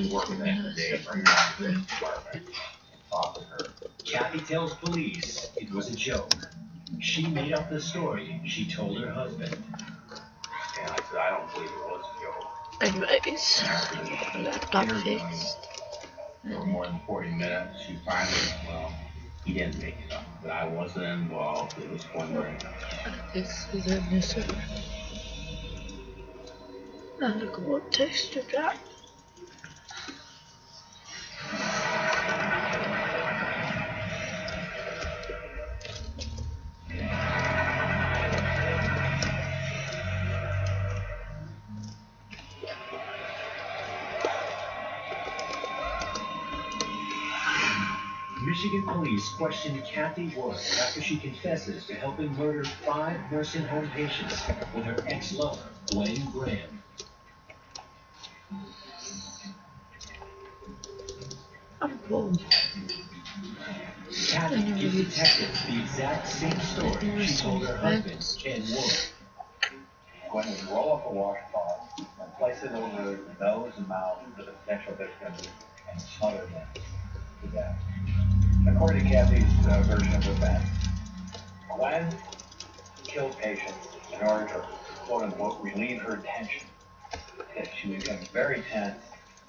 to work with that today from your department. Talk with her. Kathy tells police it was a joke. She made up the story she told her husband. And I said, I don't believe it was a joke. Anyways, laptop fixed. For more than 40 minutes, she finally, well, he didn't make it up, but I wasn't involved. It was one way. This is a new server. And look at what texture that. Michigan police questioned Kathy Wood after she confesses to helping murder 5 nursing home patients with her ex-lover, Gwen Graham. I'm bold. Kathy gives detectives the exact same story she told her husband, Ken Wood. Gwen would roll up a washcloth and place it over the nose and mouth of the potential victim and smother them to death. According to Kathy's version of events, Gwen killed patients in order to, quote-unquote, relieve her tension. She would become very tense,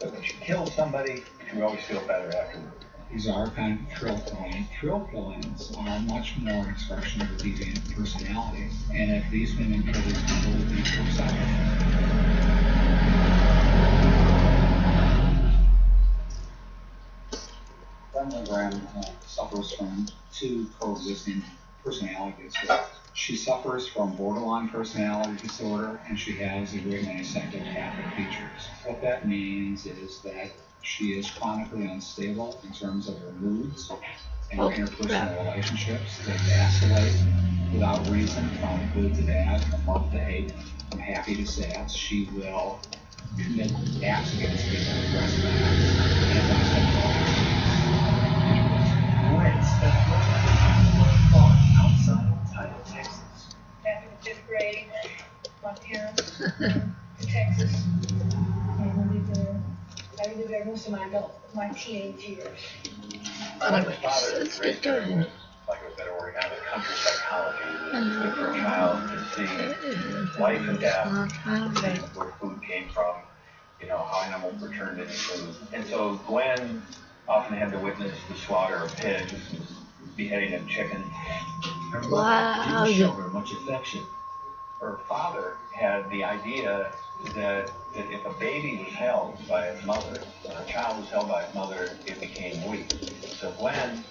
but when she killed somebody, she would always feel better afterward. These are kind of thrill killing. Thrill killings are much more an expression of a deviant personality. And if these women kill these people with these Gwen Graham suffers from 2 coexisting personality disorders. She suffers from borderline personality disorder, and she has a great many psychopathic features. What that means is that she is chronically unstable in terms of her moods and her interpersonal relationships. They vacillate without reason from good to bad, from love to hate, from happy to sad. She will commit acts against people, aggressive acts, antisocial. Gwen spent much of her time outside of Tyler, Texas. After the 5th grade, my parents moved to Texas, and I lived there most of my teenage years. Let's get going. Like it was better working out of country psychology. It's good for a child to see life and death, see where food came from, you know, how animals were turned into food. And so Gwen often had to witness the slaughter of pigs, beheading of chickens. Her mother didn't show her much affection. Her father had the idea that if a baby was held by its mother, a child was held by its mother, it became weak. So Gwen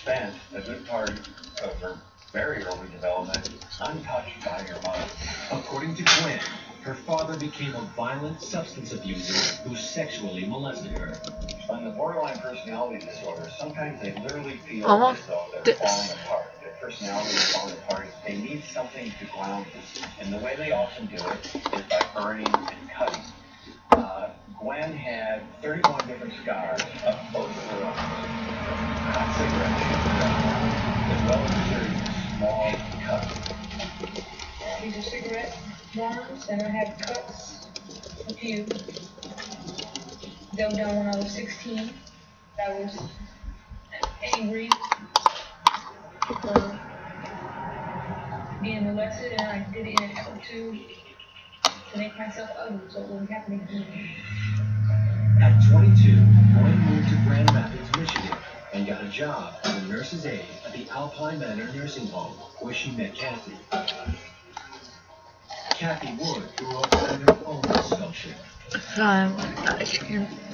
spent a good part of her very early development untouched by her mother. According to Gwen, her father became a violent substance abuser who sexually molested her. On the borderline personality disorder, sometimes they literally feel as though they're falling apart. Their personality is falling apart. They need something to ground them. And the way they often do it is by burning and cutting. Gwen had 31 different scars up both of her arms, hot cigarette as well as a series of small cuts. These are cigarette burns, and I had cuts, a few. They were done when I was 16. I was angry for being molested, and I did it in an effort to make myself ugly so it wouldn't happen again. At 22, Gwen moved to Grand Rapids, Michigan, and got a job as a nurse's aide at the Alpine Manor Nursing Home, where she met Kathy. Kathy Wood grew up in her own sculpture.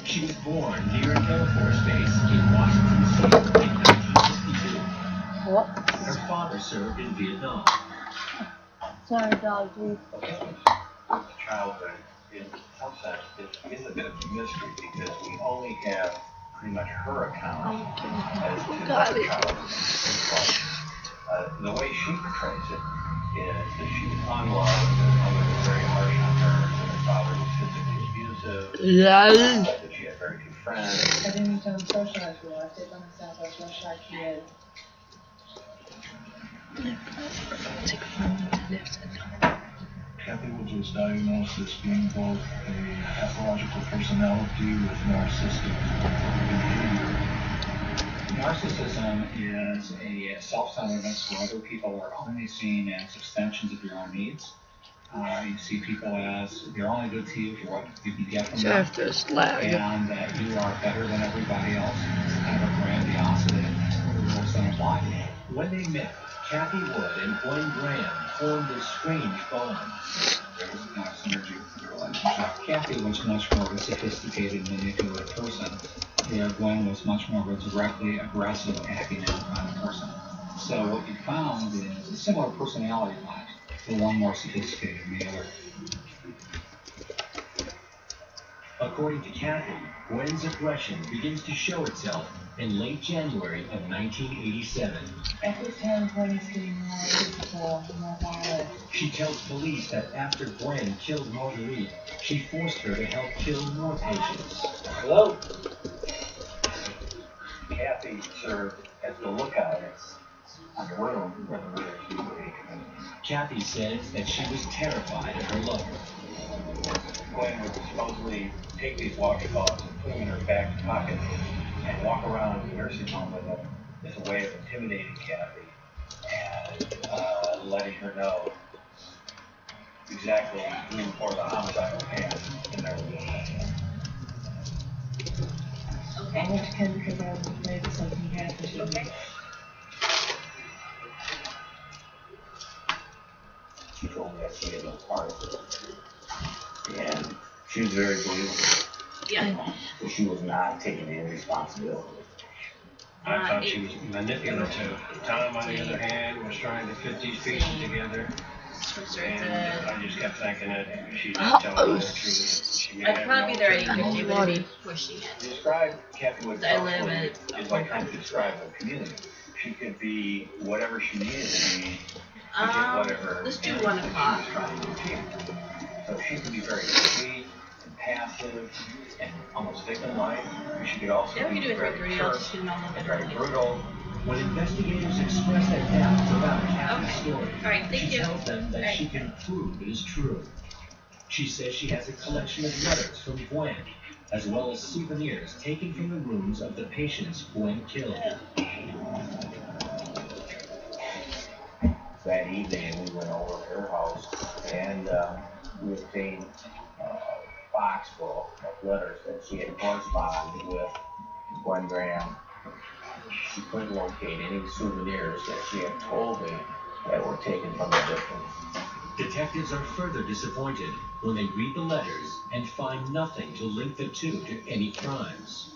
She was born near an Air Force base in Washington State in 1962. What? Her father served in Vietnam. Sorry, dog, dude. Childhood, in some sense, is a bit of a mystery because we only have pretty much her account as to the childhood. The way she portrays it is that she was unloved, her mother was very harsh on her, and her father was physically abusive, that she had very few friends. I didn't become socialized well. I did myself as a shy kid. Kathy Woods was diagnosed as being both a pathological personality with narcissistic behavior. Narcissism is a self-centeredness where other people are only seen as extensions of your own needs. You see people as they're only good to you for what you can get from them, and that you are better than everybody else. It's kind of a grandiosity rules don't apply. When they met, Kathy Wood and Gwen Graham formed a strange bond. There was a nice synergy in the relationship. Kathy was much more of a sophisticated, manipulative person, where Gwen was much more of a directly aggressive, acting out kind of person. So what you found is a similar personality type, but one more sophisticated than the other. According to Kathy, Gwen's aggression begins to show itself in late January of 1987. Every time Gwen's getting more physical, more violent. She tells police that after Gwen killed Marguerite, she forced her to help kill more patients. Hello? Kathy served as the lookout on the room where the murders usually committed. Kathy says that she was terrified of her lover. Gwen would supposedly take these washcloths and put them in her back pocket and walk around the nursing home with them as a way of intimidating Kathy and letting her know exactly when before the homicide began and everything. I went to Ken because I was afraid that something happened to me. She told me that she had no part of it. And she was very believable. Yeah. So she was not taking any responsibility. I thought she was manipulative. Tom, on the other hand, was trying to fit these pieces together. And I just kept thinking that she didn't tell me the truth. She may I'd have probably be there at known 8:50, but it'd be pushing it. Describe Kathy Wood's I live household is like trying to describe a community. She could be whatever she needed to be to get whatever Let's do end 1 that o'clock. she was trying to achieve. So she could be very sweet and passive and almost victim-like. She could also Yeah, we be can do it very 3:30. I'll terse just do them all and over. very brutal. When investigators express their doubts about Kathy's story, All right, thank she you. tells them that All right. she can prove it is true. She says she has a collection of letters from Gwen, as well as souvenirs taken from the rooms of the patients Gwen killed. That evening, we went over to her house and we obtained a box full of letters that she had corresponded with Gwen Graham. She couldn't locate any souvenirs that she had told me that were taken from the victims. Detectives are further disappointed when they read the letters and find nothing to link the two to any crimes.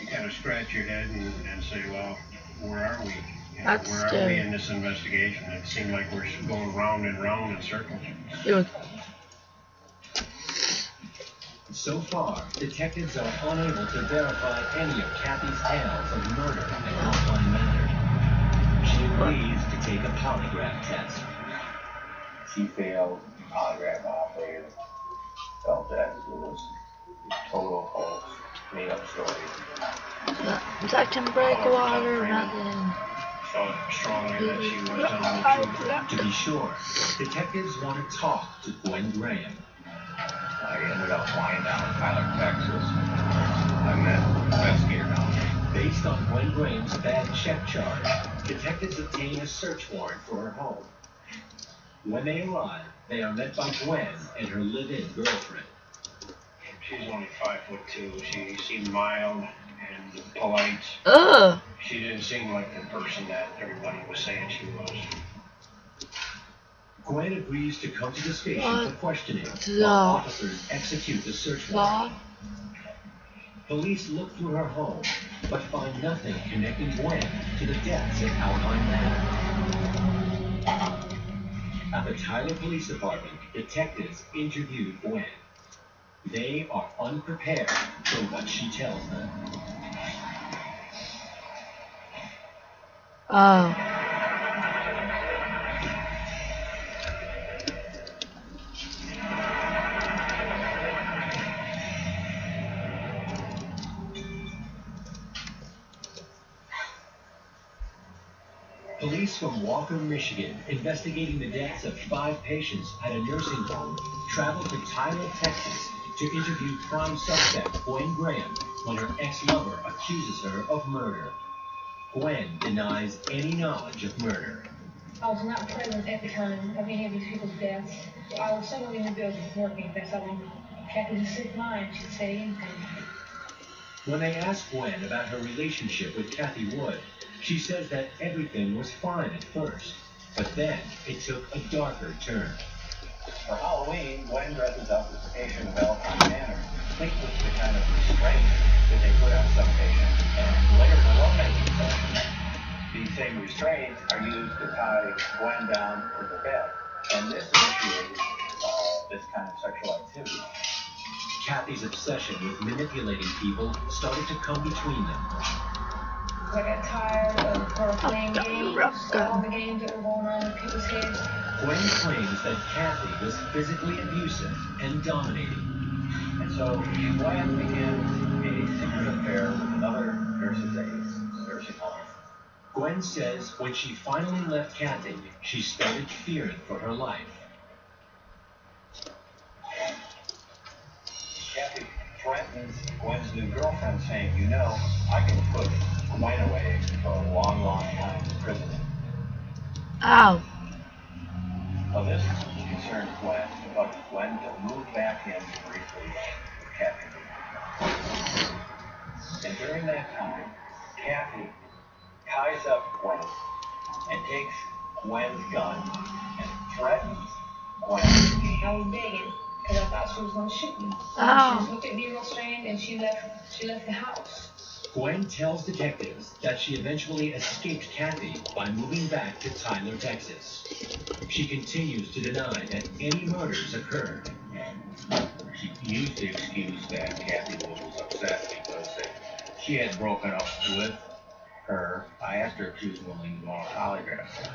You kind of scratch your head and say, well, where are we? You know, That's where are scary. we in this investigation? It seemed like we're going round and round in circles. So far, detectives are unable to verify any of Kathy's tales of murder and Alpine Manor. She agrees to take a polygraph test. She failed the polygraph operator, felt that it was a total hoax, made up story. Protecting breakwater, nothing. Felt strongly that she was telling the truth. To be sure, detectives want to talk to Gwen Graham. I ended up flying down to Tyler, Texas. I met an investigator down there. Based on Gwen Graham's bad check charge, detectives obtain a search warrant for her home. When they arrive, they are met by Gwen and her live-in girlfriend. She's only 5'2". She seemed mild and polite. Ugh. She didn't seem like the person that everybody was saying she was. Gwen agrees to come to the station for questioning the- while officers execute the search warrant. Police look through her home, but find nothing connecting Gwen to the deaths at Alpine Manor. At the Tyler Police Department, detectives interview Gwen. They are unprepared for what she tells them. Oh. Police from Walker, Michigan, investigating the deaths of 5 patients at a nursing home, traveled to Tyler, Texas, to interview prime suspect Gwen Graham when her ex-lover accuses her of murder. Gwen denies any knowledge of murder. I was not present at the time of any of these people's deaths. I was somewhere in the building working. That's all. Kathy's a sick mind. She'd say anything. When they asked Gwen about her relationship with Kathy Wood, she says that everything was fine at first, but then it took a darker turn. For Halloween, Gwen dresses up as a patient of Alpine Manor, complete with the kind of restraint that they put on some patients. And later in the lovemaking session, these same restraints are used to tie Gwen down to the bed. And this initiates this kind of sexual activity. Kathy's obsession with manipulating people started to come between them. I got tired of her playing games, all the games that were going on in people's heads. Gwen claims that Kathy was physically abusive and dominating. And so Gwen begins a secret affair with another nurse's aide, a nursing home. Gwen says when she finally left Kathy, she started fearing for her life. Kathy threatens Gwen's new girlfriend, saying, you know, I can put Gwen away for a long, long time in prison. Ow. Well, this concerns Gwen, but Gwen to move back in briefly with Kathy. And during that time, Kathy ties up Gwen and takes Gwen's gun and threatens Gwen. I was begging because I thought she was going to shoot me. Ow. She looked at me real strange and she left the house. Gwen tells detectives that she eventually escaped Kathy by moving back to Tyler, Texas. She continues to deny that any murders occurred. She used the excuse that Kathy was upset because she had broken up with her. I asked her if she was willing to go on a polygraph test.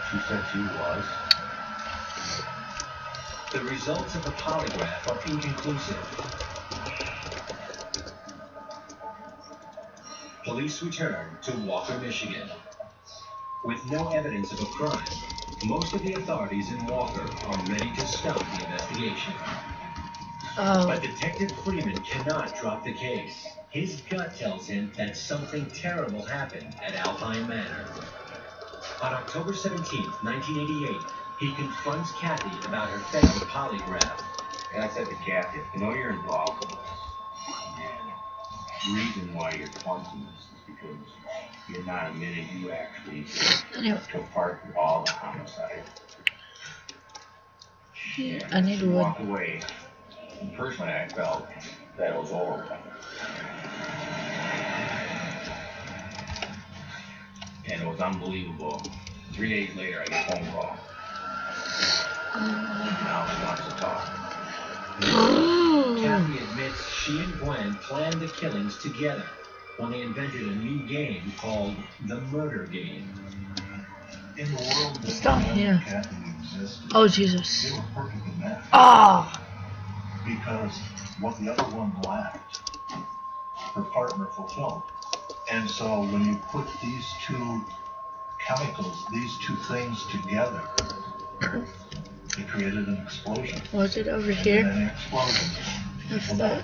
She said she was. The results of the polygraph are inconclusive. Police return to Walker, Michigan. With no evidence of a crime, most of the authorities in Walker are ready to stop the investigation. But Detective Freeman cannot drop the case. His gut tells him that something terrible happened at Alpine Manor. On October 17, 1988, he confronts Kathy about her failed polygraph. And I said to Kathy, you know you're involved in this. And the reason why you're funking this is because you're not admitting you actually took part in all the homicide. I need to wood. walk away. And personally, I felt that it was over. And it was unbelievable. 3 days later, I get a phone call. Now she wants to talk. Kathy admits she and Gwen planned the killings together when they invented a new game called the murder game. In the world that Stop here. Kathy existed, Oh, Jesus. they were perfectly matched. Ah! Because what the other one lacked, her partner fulfilled. And so when you put these two chemicals, these two things together, it created an explosion. Was it over And here? then an explosion.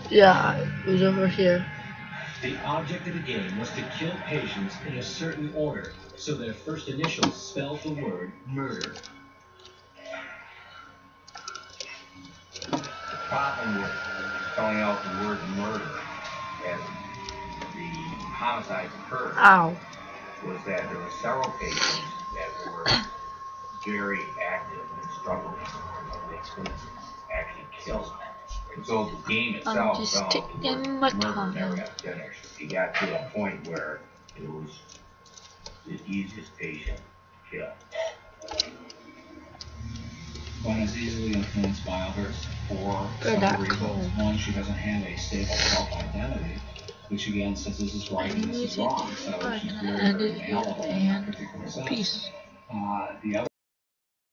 Yeah, it was over here. The object of the game was to kill patients in a certain order, so their first initials spelled the word murder. The problem with spelling out the word murder as the homicides occurred was that there were several patients that were very active and struggling. They couldn't actually kill them. And so the game itself, just the taking word my murder time. never got finished. It got to a point where it was the easiest patient to kill. Gwen is easily influenced by others for They're not several reasons. cool. One, she doesn't have a stable self-identity, which again says this is right and this is wrong. So she's very, very malleable in that particular sense. Peace. The other